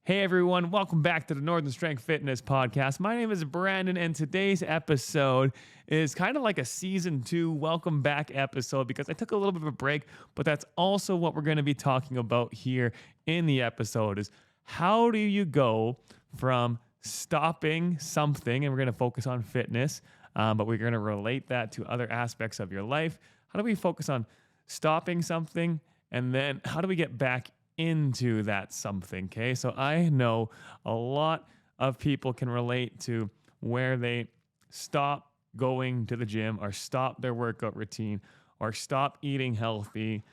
Hey everyone, welcome back to the Northern Strength Fitness Podcast. My name is Brandon, and today's episode is kind of like a season 2 welcome back episode because I took a little bit of a break, but that's also what we're going to be talking about here in the episode is how do you go from stopping something, and we're going to focus on fitness, but we're going to relate that to other aspects of your life. How do we focus on stopping something, and then how do we get back into that something? Okay, so I know a lot of people can relate to where they stop going to the gym or stop their workout routine or stop eating healthy,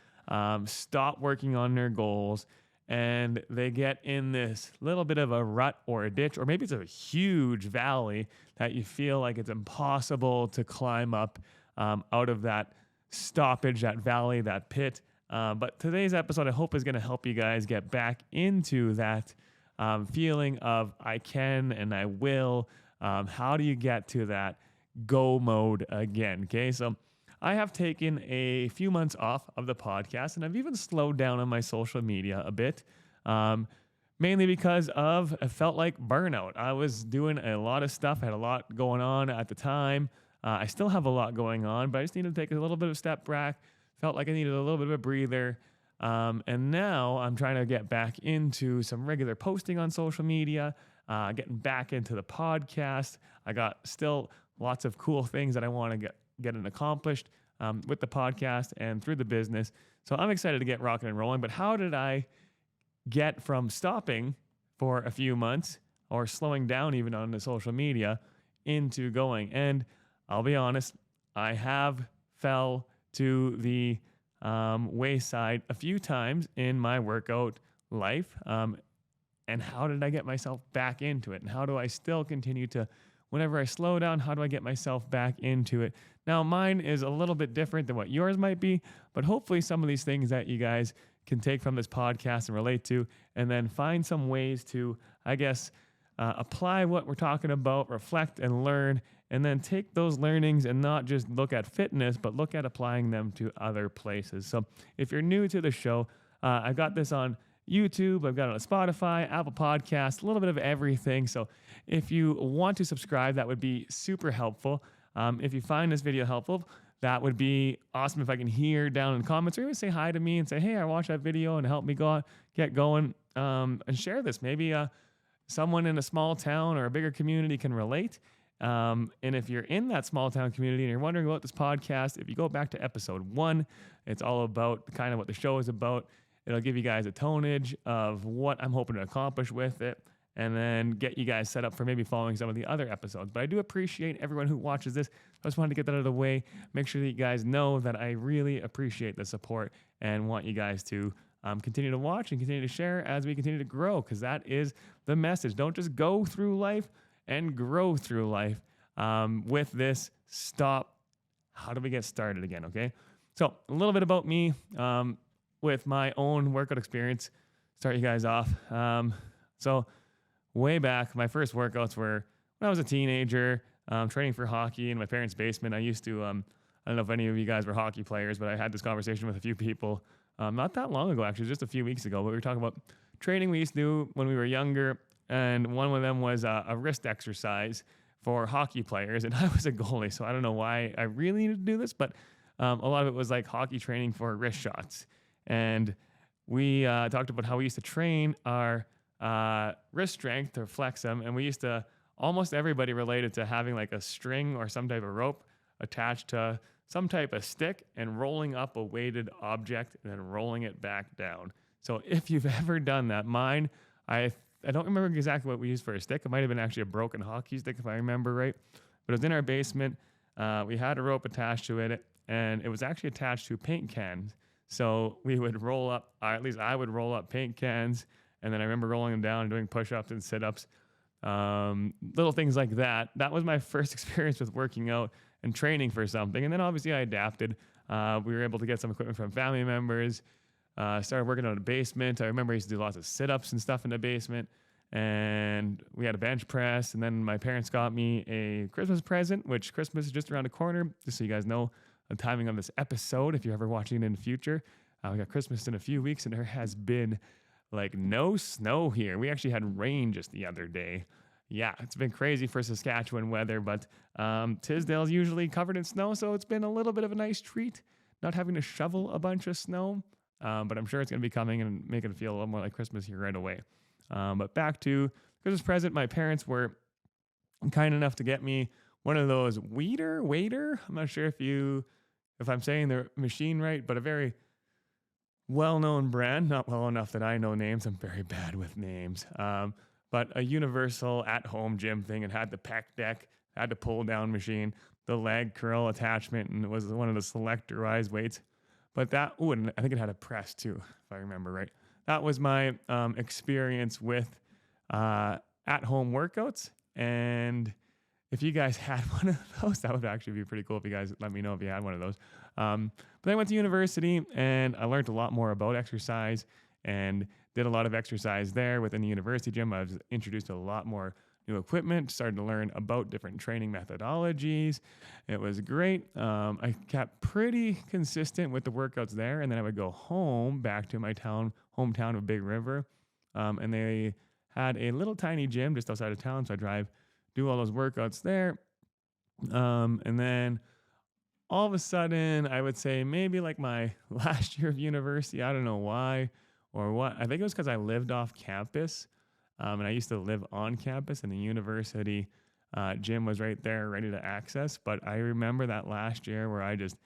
stop working on their goals, and they get in this little bit of a rut or a ditch, or maybe it's a huge valley that you feel like it's impossible to climb up out of that stoppage, that valley, that pit. But today's episode, I hope, is going to help you guys get back into that feeling of I can and I will. How do you get to that go mode again? Okay, so I have taken a few months off of the podcast, and I've even slowed down on my social media a bit, mainly because of it felt like burnout. I was doing a lot of stuff, had a lot going on at the time. I still have a lot going on, but I just needed to take a little bit of a step back. Felt like I needed a little bit of a breather. And now I'm trying to get back into some regular posting on social media, getting back into the podcast. I got still lots of cool things that I want to get accomplished with the podcast and through the business. So I'm excited to get rocking and rolling. But how did I get from stopping for a few months or slowing down even on the social media into going? And I'll be honest, I have fell to the wayside a few times in my workout life. And how did I get myself back into it? And how do I still continue to, whenever I slow down, how do I get myself back into it? Now, mine is a little bit different than what yours might be, but hopefully some of these things that you guys can take from this podcast and relate to, and then find some ways to, I guess, apply what we're talking about, reflect and learn, and then take those learnings and not just look at fitness, but look at applying them to other places. So if you're new to the show, I've got this on YouTube, I've got it on Spotify, Apple Podcasts, a little bit of everything. So if you want to subscribe, that would be super helpful. If you find this video helpful, that would be awesome if I can hear down in the comments, or even say hi to me and say, hey, I watched that video, and help me get going, and share this. Maybe someone in a small town or a bigger community can relate. And if you're in that small town community and you're wondering about this podcast, if you go back to episode 1, it's all about kind of what the show is about. It'll give you guys a tonnage of what I'm hoping to accomplish with it, and then get you guys set up for maybe following some of the other episodes. But I do appreciate everyone who watches this. I just wanted to get that out of the way. Make sure that you guys know that I really appreciate the support and want you guys to continue to watch and continue to share as we continue to grow, because that is the message. Don't just go through life and grow through life. With this, stop. How do we get started again? Okay. So a little bit about me, with my own workout experience, start you guys off. So way back, my first workouts were when I was a teenager, training for hockey in my parents' basement. I used to, I don't know if any of you guys were hockey players, but I had this conversation with a few people, not that long ago, actually, just a few weeks ago, but we were talking about training we used to do when we were younger. And one of them was a wrist exercise for hockey players. And I was a goalie, so I don't know why I really needed to do this, but a lot of it was like hockey training for wrist shots. And we talked about how we used to train our wrist strength to flex them. And we used to, almost everybody related to having like a string or some type of rope attached to some type of stick and rolling up a weighted object and then rolling it back down. So if you've ever done that, mine, I don't remember exactly what we used for a stick. It might have been actually a broken hockey stick, if I remember right. But it was in our basement. We had a rope attached to it, and it was actually attached to paint cans. So we would roll up, or at least I would roll up paint cans, and then I remember rolling them down and doing push-ups and sit-ups, little things like that. That was my first experience with working out and training for something. And then obviously I adapted. We were able to get some equipment from family members. Started working on a basement. I remember I used to do lots of sit-ups and stuff in the basement, and we had a bench press. And then my parents got me a Christmas present, which Christmas is just around the corner, just so you guys know the timing of this episode if you're ever watching it in the future. We got Christmas in a few weeks, and there has been like no snow here. We actually had rain just the other day. Yeah, it's been crazy for Saskatchewan weather, but Tisdale's usually covered in snow, so it's been a little bit of a nice treat not having to shovel a bunch of snow. But I'm sure it's going to be coming and making it feel a little more like Christmas here right away. But back to Christmas present, my parents were kind enough to get me one of those waiter. I'm not sure if I'm saying the machine right, but a very well-known brand, not well enough that I know names. I'm very bad with names. But a universal at-home gym thing. It had the pec deck, had the pull-down machine, the leg curl attachment, and it was one of the selectorized weights. But and I think it had a press too, if I remember right. That was my experience with at-home workouts. And if you guys had one of those, that would actually be pretty cool if you guys let me know if you had one of those. But I went to university and I learned a lot more about exercise and did a lot of exercise there within the university gym. I was introduced to a lot more new equipment, started to learn about different training methodologies. It was great. I kept pretty consistent with the workouts there, and then I would go back to my hometown of Big River, and they had a little tiny gym just outside of town, so I do all those workouts there, and then all of a sudden, I would say maybe like my last year of university, I don't know why or what. I think it was because I lived off campus, and I used to live on campus, and the university gym was right there, ready to access. But I remember that last year where I just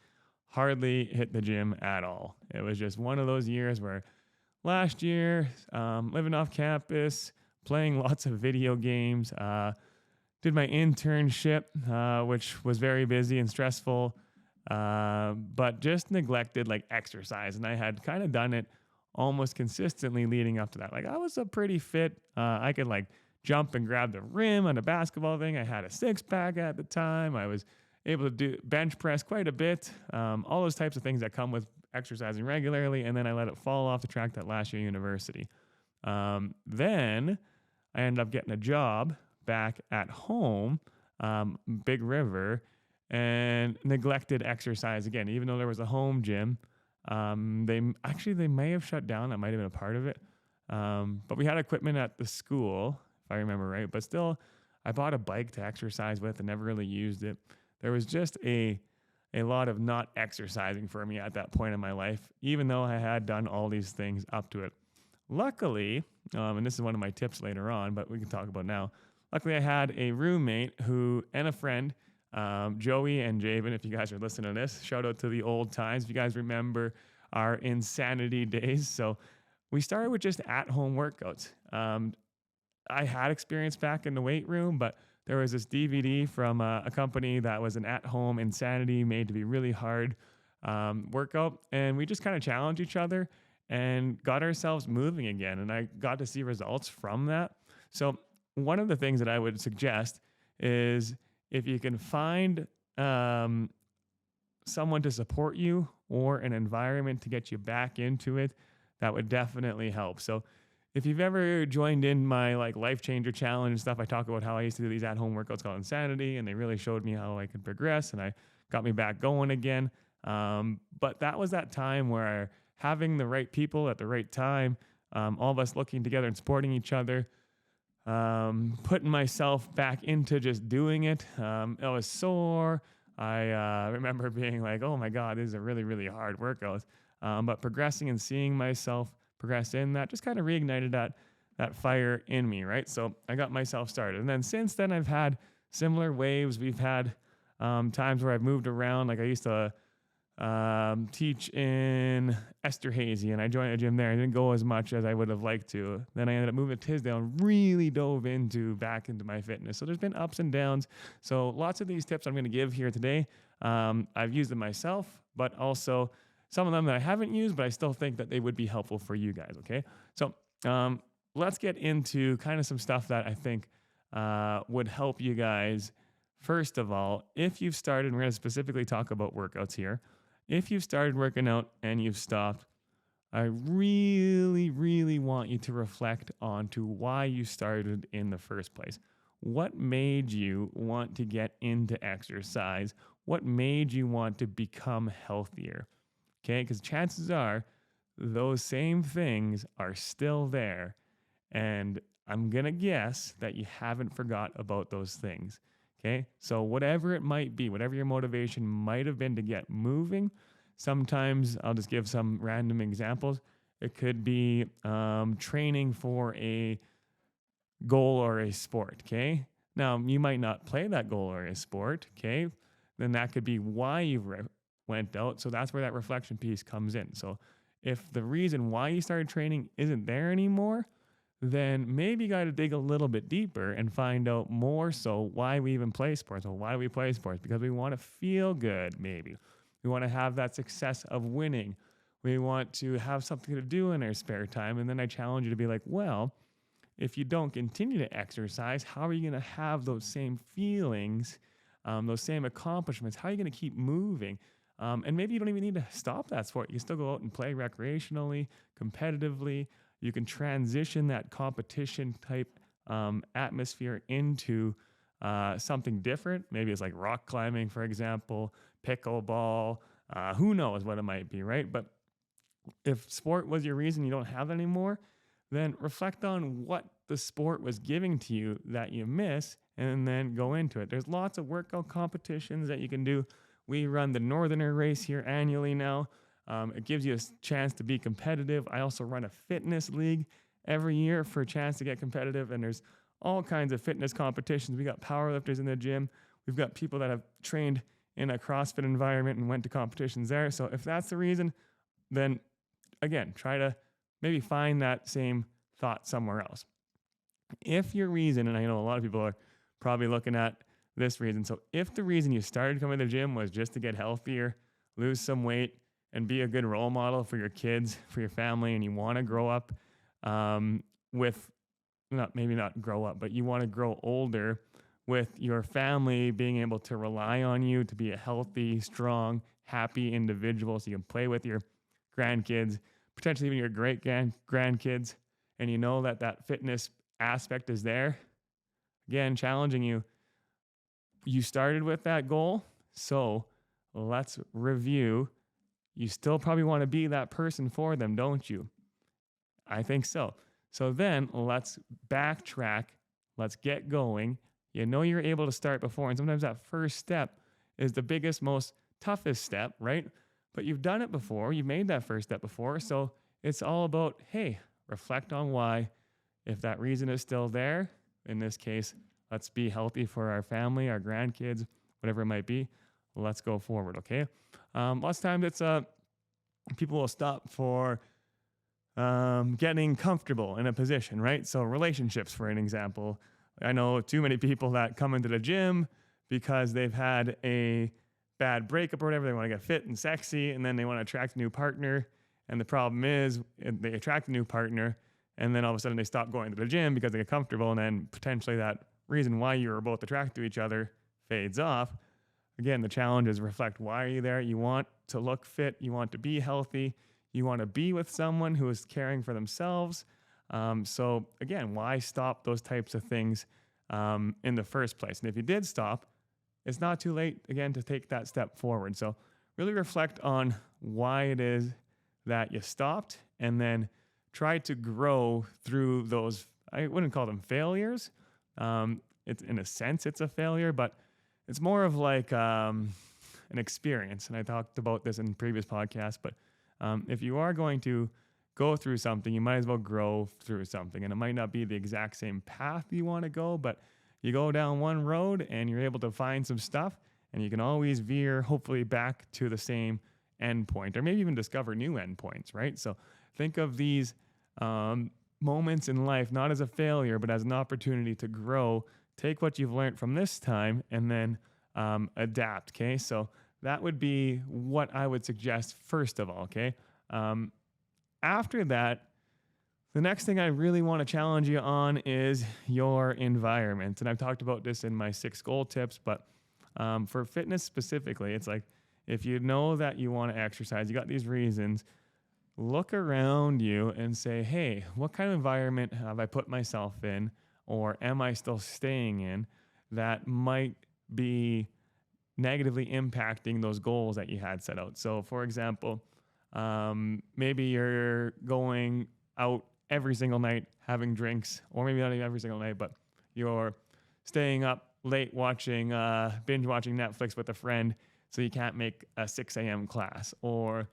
hardly hit the gym at all. It was just one of those years where last year, living off campus, playing lots of video games, did my internship, which was very busy and stressful, but just neglected like exercise. And I had kind of done it almost consistently leading up to that. Like I was a pretty fit. I could like jump and grab the rim on a basketball thing. I had a 6-pack at the time. I was able to do bench press quite a bit. All those types of things that come with exercising regularly. And then I let it fall off the track that last year university. Then I ended up getting a job back at home, Big River, and neglected exercise again, even though there was a home gym. They may have shut down. That might have been a part of it. But we had equipment at the school, if I remember right. But still, I bought a bike to exercise with and never really used it. There was just a lot of not exercising for me at that point in my life, even though I had done all these things up to it. Luckily, and this is one of my tips later on, but we can talk about now. Luckily, I had a roommate and a friend, Joey and Javen, if you guys are listening to this. Shout out to the old times, if you guys remember our insanity days. So we started with just at-home workouts. I had experience back in the weight room, but there was this DVD from a company that was an at-home insanity made to be really hard workout. And we just kind of challenged each other and got ourselves moving again. And I got to see results from that. So one of the things that I would suggest is if you can find someone to support you or an environment to get you back into it, that would definitely help. So if you've ever joined in my like Life Changer Challenge and stuff, I talk about how I used to do these at-home workouts called Insanity, and they really showed me how I could progress, and I got me back going again. But that was that time where having the right people at the right time, all of us looking together and supporting each other, putting myself back into just doing it. I was sore. I remember being like, oh my God, this is a really, really hard workout. But progressing and seeing myself progress in that just kind of reignited that fire in me, right? So I got myself started. And then since then, I've had similar waves. We've had times where I've moved around. Like I used to teach in Esterhazy, and I joined a gym there. I didn't go as much as I would have liked to. Then I ended up moving to Tisdale and really dove back into my fitness. So there's been ups and downs. So lots of these tips I'm going to give here today. I've used them myself, but also some of them that I haven't used, but I still think that they would be helpful for you guys, okay? So let's get into kind of some stuff that I think would help you guys. First of all, if you've started, we're going to specifically talk about workouts here. If you've started working out and you've stopped, I really, really want you to reflect on to why you started in the first place. What made you want to get into exercise? What made you want to become healthier? Okay, because chances are those same things are still there. And I'm going to guess that you haven't forgot about those things. Okay. So, whatever it might be, whatever your motivation might have been to get moving, sometimes I'll just give some random examples. It could be training for a goal or a sport. Okay. Now, you might not play that goal or a sport. Okay. Then that could be why you went out. So, that's where that reflection piece comes in. So, if the reason why you started training isn't there anymore, then maybe you got to dig a little bit deeper and find out more so why we even play sports. Well, why do we play sports? Because we want to feel good, maybe. We want to have that success of winning. We want to have something to do in our spare time. And then I challenge you to be like, well, if you don't continue to exercise, how are you going to have those same feelings, those same accomplishments? How are you going to keep moving? And maybe you don't even need to stop that sport. You can still go out and play recreationally, competitively. You can transition that competition type atmosphere into something different. Maybe it's like rock climbing, for example, pickleball. Who knows what it might be, right? But if sport was your reason you don't have it anymore, then reflect on what the sport was giving to you that you miss and then go into it. There's lots of workout competitions that you can do. We run the Northerner race here annually now. It gives you a chance to be competitive. I also run a fitness league every year for a chance to get competitive. And there's all kinds of fitness competitions. We got powerlifters in the gym. We've got people that have trained in a CrossFit environment and went to competitions there. So if that's the reason, then again, try to maybe find that same thought somewhere else. If your reason, and I know a lot of people are probably looking at this reason. So if the reason you started coming to the gym was just to get healthier, lose some weight, and be a good role model for your kids, for your family, and you want to grow up with, maybe not grow up, but you want to grow older with your family being able to rely on you to be a healthy, strong, happy individual so you can play with your grandkids, potentially even your great grandkids, and you know that that fitness aspect is there. Again, challenging you. You started with that goal, so let's review. You still probably want to be that person for them, don't you? I think so. So then let's backtrack. Let's get going. You know you're able to start before, and sometimes that first step is the biggest, most toughest step, right? But you've done it before. You've made that first step before. So it's all about, hey, reflect on why. If that reason is still there, in this case, let's be healthy for our family, our grandkids, whatever it might be. Let's go forward, okay? Lots of times it's people will stop for getting comfortable in a position, right? So relationships, for an example. I know too many people that come into the gym because they've had a bad breakup or whatever. They want to get fit and sexy, and then they want to attract a new partner. And the problem is they attract a new partner, and then all of a sudden they stop going to the gym because they get comfortable, and then potentially that reason why you were both attracted to each other fades off. Again, the challenge is reflect, why are you there? You want to look fit. You want to be healthy. You want to be with someone who is caring for themselves. So again, why stop those types of things in the first place? And if you did stop, it's not too late, again, to take that step forward. So really reflect on why it is that you stopped, and then try to grow through those. I wouldn't call them failures. It's, in a sense, it's a failure, but it's more of like an experience. And I talked about this in previous podcasts, but if you are going to go through something, you might as well grow through something. And it might not be the exact same path you want to go, but you go down one road and you're able to find some stuff, and you can always veer, hopefully, back to the same end point, or maybe even discover new endpoints, right? So think of these moments in life not as a failure, but as an opportunity to grow. Take what you've learned from this time and then adapt, okay? So that would be what I would suggest first of all, okay? After that, the next thing I really want to challenge you on is your environment. And I've talked about this in my 6 goal tips, but for fitness specifically, it's like, if you know that you want to exercise, you got these reasons, look around you and say, hey, what kind of environment have I put myself in, or am I still staying in, that might be negatively impacting those goals that you had set out? So for example, Maybe you're going out every single night having drinks, or maybe not even every single night, but you're staying up late watching, binge watching Netflix with a friend so you can't make a 6 a.m. class. Or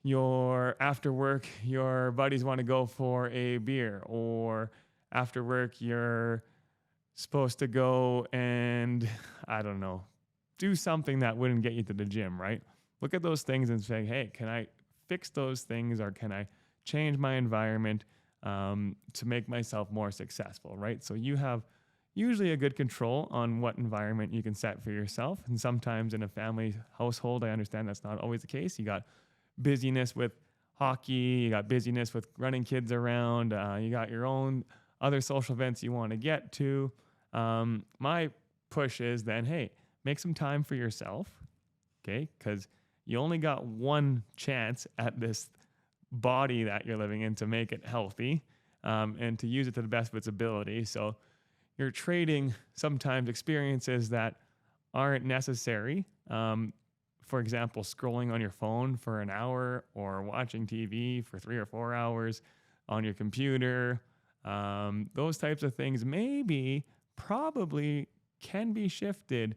you're after work, your buddies want to go for a beer, or after work, you're supposed to go and, I don't know, do something that wouldn't get you to the gym, right? Look at those things and say, hey, can I fix those things, or can I change my environment to make myself more successful, right? So you have usually a good control on what environment you can set for yourself. And sometimes in a family household, I understand that's not always the case. You got busyness with hockey, you got busyness with running kids around, you got your own other social events you want to get to. My push is then, hey, make some time for yourself, okay? Because you only got one chance at this body that you're living in to make it healthy, and to use it to the best of its ability. So you're trading sometimes experiences that aren't necessary. For example, scrolling on your phone for an hour, or watching TV for 3 or 4 hours on your computer. Those types of things probably can be shifted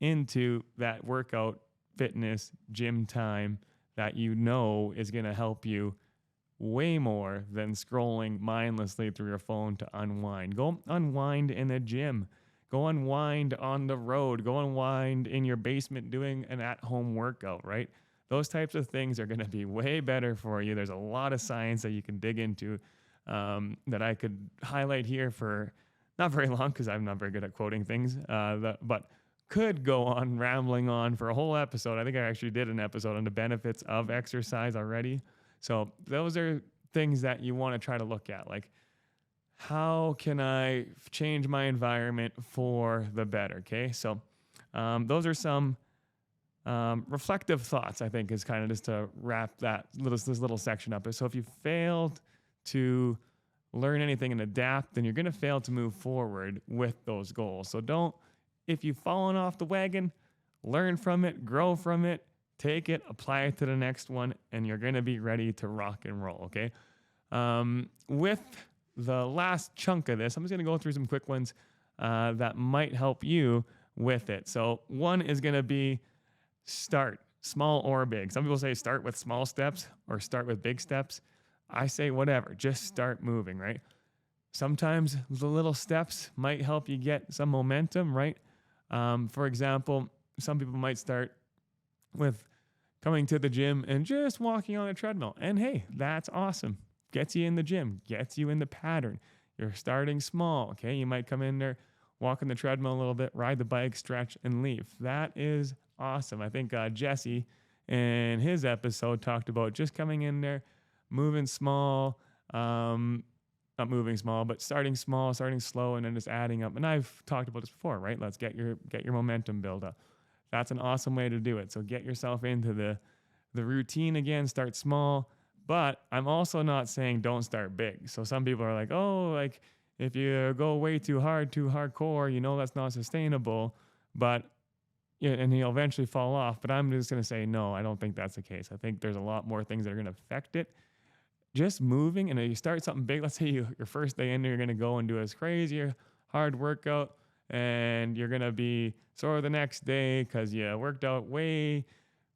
into that workout, fitness, gym time that you know is going to help you way more than scrolling mindlessly through your phone to unwind. Go unwind in the gym. Go unwind on the road. Go unwind in your basement doing an at-home workout, right? Those types of things are going to be way better for you. There's a lot of science that you can dig into that I could highlight here for not very long, because I'm not very good at quoting things, but could go on rambling on for a whole episode. I think I actually did an episode on the benefits of exercise already. So those are things that you want to try to look at. Like, how can I change my environment for the better? Okay. So those are some reflective thoughts, I think, is kind of just to wrap this little section up. So if you failed to learn anything and adapt, then you're going to fail to move forward with those goals. So if you've fallen off the wagon, learn from it, grow from it, take it, apply it to the next one, and you're going to be ready to rock and roll, okay? With the last chunk of this, I'm just going to go through some quick ones that might help you with it. So one is going to be start, small or big. Some people say start with small steps or start with big steps. I say whatever, just start moving, right? Sometimes the little steps might help you get some momentum, right? For example, some people might start with coming to the gym and just walking on a treadmill. And hey, that's awesome. Gets you in the gym, gets you in the pattern. You're starting small, okay? You might come in there, walk on the treadmill a little bit, ride the bike, stretch, and leave. That is awesome. I think Jesse in his episode talked about just coming in there, moving small, not moving small, but starting small, starting slow, and then just adding up. And I've talked about this before, right? Let's get your momentum build up. That's an awesome way to do it. So get yourself into the routine again, start small. But I'm also not saying don't start big. So some people are like, oh, like if you go way too hard, too hardcore, that's not sustainable. But and you'll eventually fall off. But I'm just going to say, no, I don't think that's the case. I think there's a lot more things that are going to affect it. Just moving, and you start something big. Let's say your first day in there, you're going to go and do this crazy hard workout, and you're going to be sore the next day because you worked out way,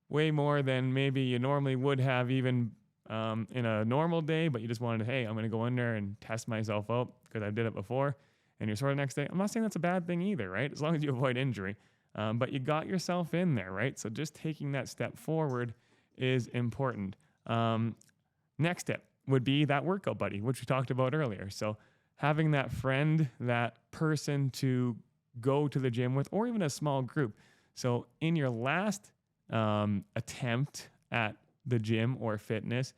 way more than maybe you normally would have even in a normal day, but you just wanted to, hey, I'm going to go in there and test myself out because I did it before, and you're sore the next day. I'm not saying that's a bad thing either, right? As long as you avoid injury. But you got yourself in there, right? So just taking that step forward is important. Next step would be that workout buddy, which we talked about earlier. So having that friend, that person to go to the gym with, or even a small group. So in your last attempt at the gym or fitness,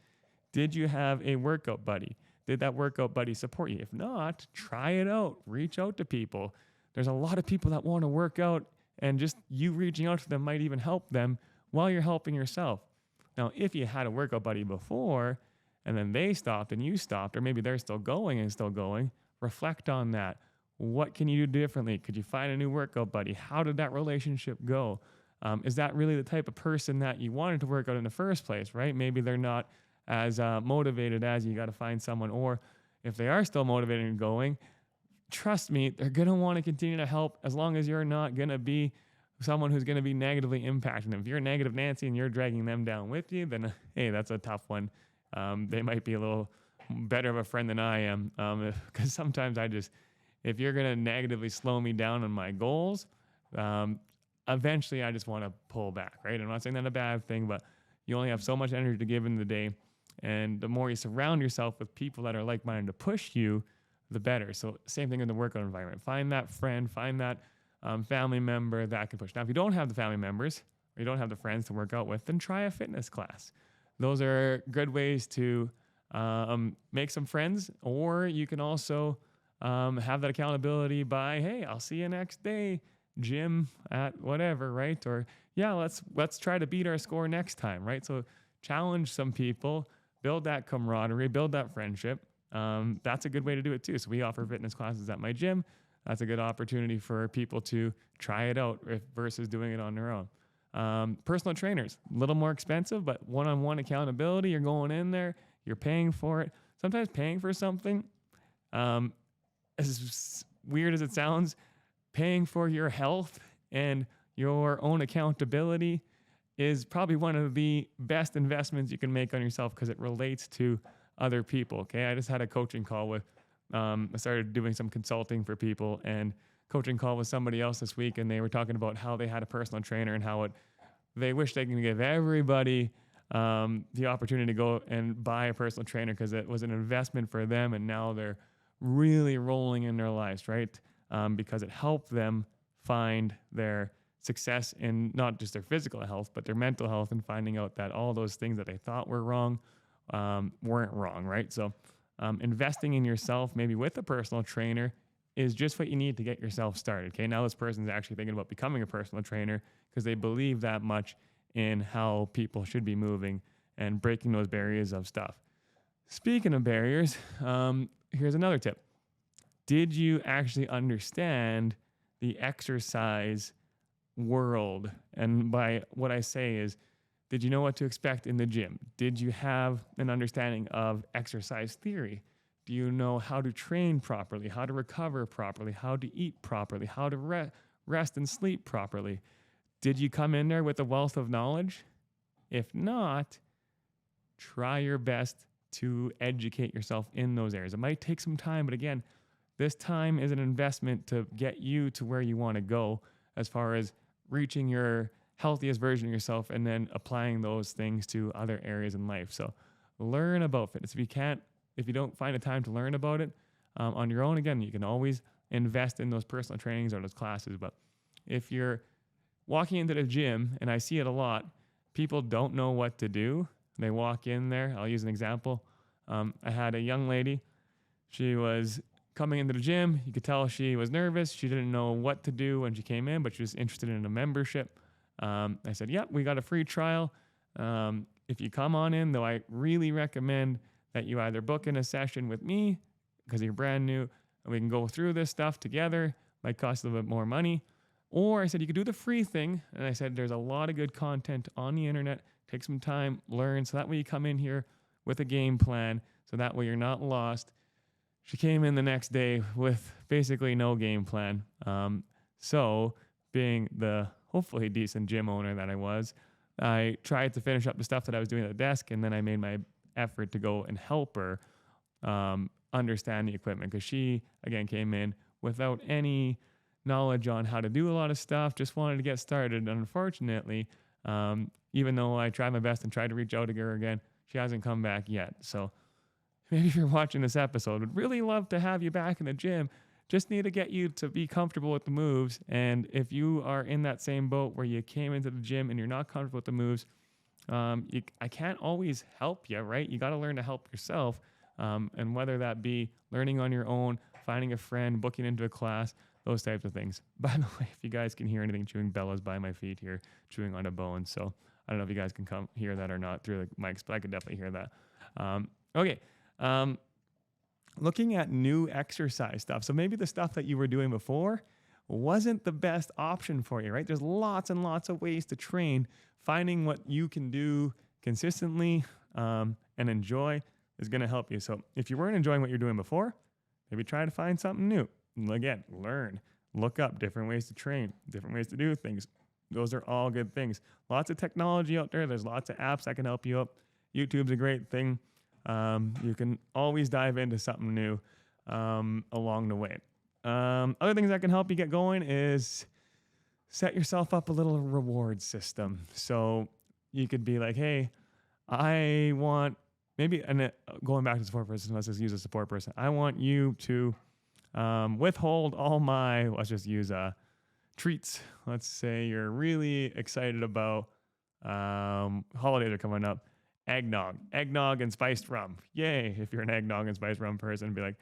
did you have a workout buddy? Did that workout buddy support you? If not, try it out. Reach out to people. There's a lot of people that want to work out, and just you reaching out to them might even help them while you're helping yourself. Now, if you had a workout buddy before, and then they stopped and you stopped, or maybe they're still going and still going, reflect on that. What can you do differently? Could you find a new workout buddy? How did that relationship go? Is that really the type of person that you wanted to work out in the first place, right? Maybe they're not as motivated as you. Got to find someone, or if they are still motivated and going, trust me, they're going to want to continue to help as long as you're not going to be someone who's going to be negatively impacting them. If you're a negative Nancy and you're dragging them down with you, then hey, that's a tough one. They might be a little better of a friend than I am, because sometimes if you're going to negatively slow me down on my goals, eventually I just want to pull back, right? I'm not saying that's a bad thing, but you only have so much energy to give in the day. And the more you surround yourself with people that are like-minded to push you, the better. So same thing in the workout environment. Find that friend, find that family member that can push. Now, if you don't have the family members or you don't have the friends to work out with, then try a fitness class. Those are good ways to make some friends, or you can also have that accountability by, hey, I'll see you next day, gym at whatever, right? Or yeah, let's try to beat our score next time, right? So challenge some people, build that camaraderie, build that friendship. That's a good way to do it too. So we offer fitness classes at my gym. That's a good opportunity for people to try it out versus doing it on their own. Personal trainers, a little more expensive, but one-on-one accountability. You're going in there, you're paying for it. Sometimes paying for something, as weird as it sounds, paying for your health and your own accountability is probably one of the best investments you can make on yourself because it relates to other people. Okay. I just had a coaching call with, I started doing some consulting for people, and coaching call with somebody else this week. And they were talking about how they had a personal trainer and how they wish they can give everybody the opportunity to go and buy a personal trainer because it was an investment for them. And now they're really rolling in their lives, right? Because it helped them find their success in not just their physical health, but their mental health, and finding out that all those things that they thought were wrong weren't wrong, right? So investing in yourself, maybe with a personal trainer, is just what you need to get yourself started. Okay, now this person's actually thinking about becoming a personal trainer because they believe that much in how people should be moving and breaking those barriers of stuff. Speaking of barriers, here's another tip. Did you actually understand the exercise world? And by what I say is, did you know what to expect in the gym? Did you have an understanding of exercise theory? Do you know how to train properly, how to recover properly, how to eat properly, how to rest and sleep properly? Did you come in there with a wealth of knowledge? If not, try your best to educate yourself in those areas. It might take some time, but again, this time is an investment to get you to where you want to go as far as reaching your healthiest version of yourself and then applying those things to other areas in life. So learn about fitness. If you don't find a time to learn about it on your own, again, you can always invest in those personal trainings or those classes. But if you're walking into the gym, and I see it a lot, people don't know what to do. They walk in there. I'll use an example. I had a young lady. She was coming into the gym. You could tell she was nervous. She didn't know what to do when she came in, but she was interested in a membership. I said, yep, we got a free trial. If you come on in, though, I really recommend that you either book in a session with me because you're brand new and we can go through this stuff together. Might cost a little bit more money. Or I said, you could do the free thing. And I said, there's a lot of good content on the internet. Take some time, learn. So that way you come in here with a game plan. So that way you're not lost. She came in the next day with basically no game plan. So being the hopefully decent gym owner that I tried to finish up the stuff that I was doing at the desk. And then I made my effort to go and help her understand the equipment. Because she, again, came in without any knowledge on how to do a lot of stuff, just wanted to get started. And unfortunately, even though I tried my best and tried to reach out to her again, she hasn't come back yet. So maybe if you're watching this episode, would really love to have you back in the gym. Just need to get you to be comfortable with the moves. And if you are in that same boat where you came into the gym and you're not comfortable with the moves, I can't always help you, right? You got to learn to help yourself. And whether that be learning on your own, finding a friend, booking into a class, those types of things. By the way, if you guys can hear anything chewing, Bella's by my feet here, chewing on a bone. So I don't know if you guys can come hear that or not through the mics, but I could definitely hear that. Okay. Looking at new exercise stuff. So maybe the stuff that you were doing before wasn't the best option for you, right? There's lots and lots of ways to train. Finding what you can do consistently and enjoy is going to help you. So if you weren't enjoying what you're doing before, maybe try to find something new. Again, learn, look up different ways to train, different ways to do things. Those are all good things. Lots of technology out there. There's lots of apps that can help you out. YouTube's a great thing. You can always dive into something new along the way. Other things that can help you get going is set yourself up a little reward system. So you could be like, hey, I want maybe, and going back to the support person, let's just use a support person. I want you to withhold all my, let's just use treats. Let's say you're really excited about holidays are coming up. Eggnog and spiced rum. Yay. If you're an eggnog and spiced rum person, be like,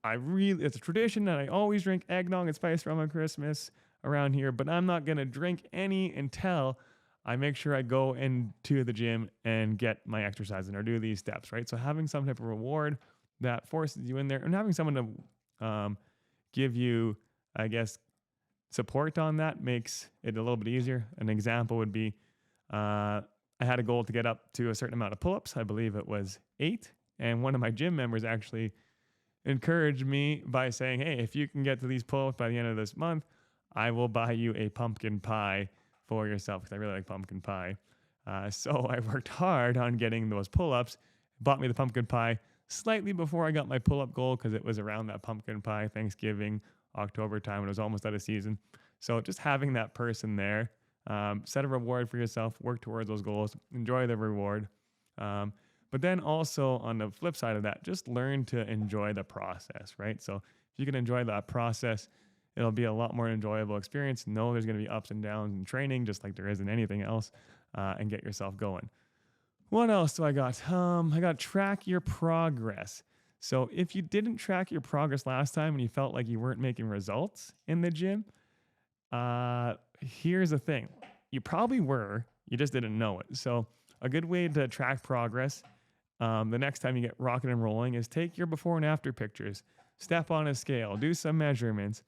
it's a tradition that I always drink eggnog and spiced rum on Christmas around here, but I'm not going to drink any until I make sure I go into the gym and get my exercise in or do these steps, right? So having some type of reward that forces you in there and having someone to give you, I guess, support on that makes it a little bit easier. An example would be, I had a goal to get up to a certain amount of pull-ups. I believe it was 8. And one of my gym members actually encouraged me by saying, hey, if you can get to these pull-ups by the end of this month, I will buy you a pumpkin pie for yourself, because I really like pumpkin pie. So I worked hard on getting those pull-ups, bought me the pumpkin pie slightly before I got my pull-up goal, because it was around that pumpkin pie, Thanksgiving, October time, when it was almost out of season. So just having that person there, set a reward for yourself, work towards those goals, enjoy the reward. But then also on the flip side of that, just learn to enjoy the process, right? So if you can enjoy that process, it'll be a lot more enjoyable experience. Know there's going to be ups and downs in training, just like there is in anything else, and get yourself going. What else do I got? I got track your progress. So if you didn't track your progress last time and you felt like you weren't making results in the gym, here's the thing. You probably were, you just didn't know it. So a good way to track progress the next time you get rocking and rolling is take your before and after pictures, step on a scale, do some measurements,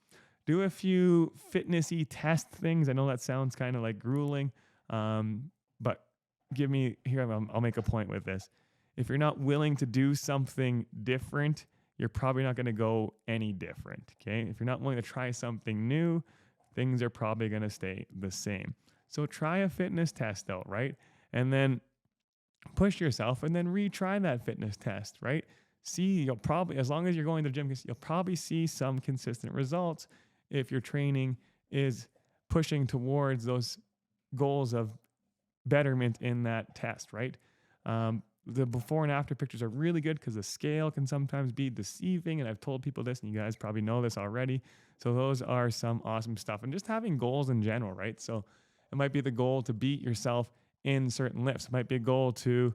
do a few fitnessy test things. I know that sounds kind of like grueling, but I'll make a point with this. If you're not willing to do something different, you're probably not going to go any different, okay? If you're not willing to try something new, things are probably going to stay the same. So try a fitness test out, right? And then push yourself and then retry that fitness test, right? You'll probably, as long as you're going to the gym, you'll probably see some consistent results if your training is pushing towards those goals of betterment in that test, right? The before and after pictures are really good because the scale can sometimes be deceiving. And I've told people this, and you guys probably know this already. So those are some awesome stuff. And just having goals in general, right? So it might be the goal to beat yourself in certain lifts. It might be a goal to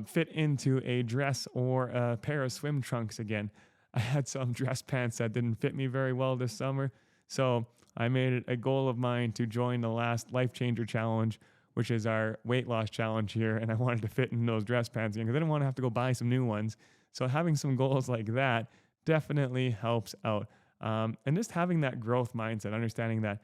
fit into a dress or a pair of swim trunks again. I had some dress pants that didn't fit me very well this summer. So I made it a goal of mine to join the last Life Changer Challenge, which is our weight loss challenge here. And I wanted to fit in those dress pants again because I didn't want to have to go buy some new ones. So having some goals like that definitely helps out. And just having that growth mindset, understanding that,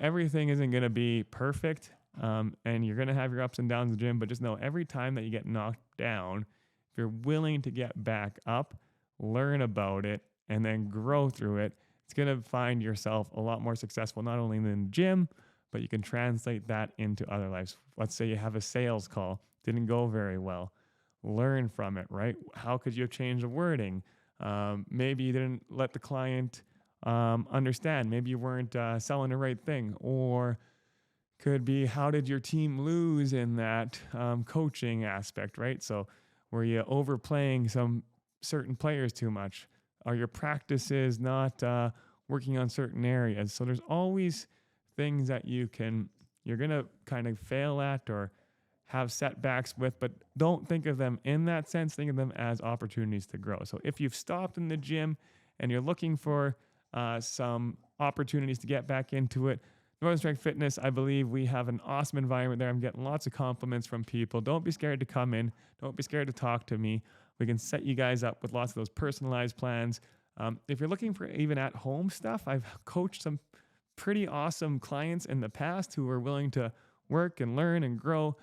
everything isn't going to be perfect. And you're going to have your ups and downs in the gym, but just know every time that you get knocked down, if you're willing to get back up, learn about it, and then grow through it, it's going to find yourself a lot more successful, not only in the gym, but you can translate that into other lives. Let's say you have a sales call, didn't go very well. Learn from it, right? How could you have changed the wording? Maybe you didn't let the client understand. Maybe you weren't selling the right thing. Or could be, how did your team lose in that coaching aspect, right? So were you overplaying some certain players too much? Are your practices not working on certain areas? So there's always things that you're going to kind of fail at or have setbacks with, but don't think of them in that sense. Think of them as opportunities to grow. So if you've stopped in the gym and you're looking for some opportunities to get back into it, Northern Strength Fitness, I believe we have an awesome environment there. I'm getting lots of compliments from people. Don't be scared to come in. Don't be scared to talk to me. We can set you guys up with lots of those personalized plans. If you're looking for even at home stuff, I've coached some pretty awesome clients in the past who are willing to work and learn and grow.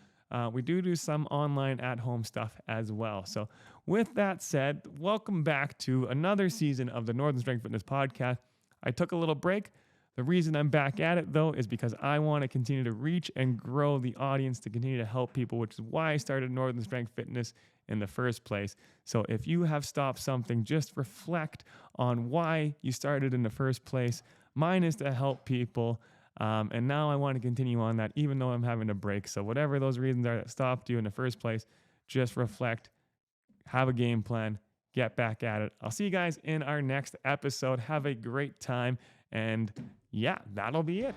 We do some online at home stuff as well. So, with that said, welcome back to another season of the Northern Strength Fitness Podcast. I took a little break. The reason I'm back at it, though, is because I want to continue to reach and grow the audience to continue to help people, which is why I started Northern Strength Fitness in the first place. So if you have stopped something, just reflect on why you started in the first place. Mine is to help people. And now I want to continue on that, even though I'm having a break. So whatever those reasons are that stopped you in the first place, just reflect, have a game plan, get back at it. I'll see you guys in our next episode. Have a great time. And yeah, that'll be it.